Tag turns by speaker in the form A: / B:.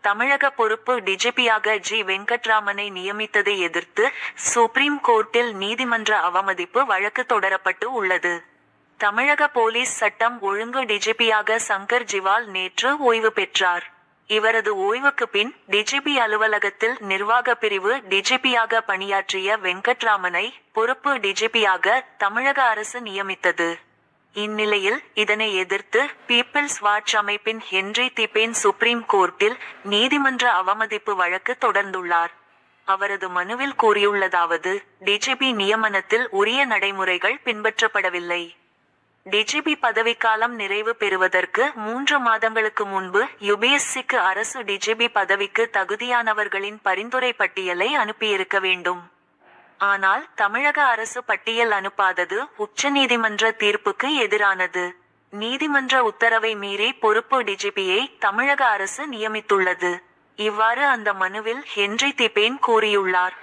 A: தமிழக பொறுப்பு டிஜிபியாக ஜி வெங்கட்ராமனை நியமித்ததை எதிர்த்து சுப்ரீம் கோர்ட்டில் நீதிமன்ற அவமதிப்பு வழக்கு தொடரப்பட்டு உள்ளது. தமிழக போலீஸ் சட்டம் ஒழுங்கு டிஜிபியாக சங்கர் ஜிவால் நேற்று ஓய்வு பெற்றார். இவரது ஓய்வுக்கு பின் டிஜிபி அலுவலகத்தில் நிர்வாக பிரிவு டிஜிபியாக பணியாற்றிய வெங்கட்ராமனை பொறுப்பு டிஜிபியாக தமிழக அரசு நியமித்தது. இந்நிலையில் இதனை எதிர்த்து பீப்பிள்ஸ் வாட்ச் அமைப்பின் ஹென்றி திபேன் சுப்ரீம் கோர்ட்டில் நீதிமன்ற அவமதிப்பு வழக்கு தொடர்ந்துள்ளார். அவரது மனுவில் கூறியுள்ளதாவது: டிஜிபி நியமனத்தில் உரிய நடைமுறைகள் பின்பற்றப்படவில்லை. டிஜிபி பதவிக்காலம் நிறைவு பெறுவதற்கு 3 மாதங்களுக்கு முன்பு யுபிஎஸ்சிக்கு அரசு டிஜிபி பதவிக்கு தகுதியானவர்களின் பரிந்துரை பட்டியலை அனுப்பியிருக்க வேண்டும். ஆனால் தமிழக அரசு பட்டியல் அனுப்பாதது உச்சநீதிமன்ற தீர்ப்புக்கு எதிரானது. நீதிமன்ற உத்தரவை மீறி பொறுப்பு டிஜிபியை தமிழக அரசு நியமித்துள்ளது. இவ்வாறு அந்த மனுவில் ஹென்றி திபேன் கூறியுள்ளார்.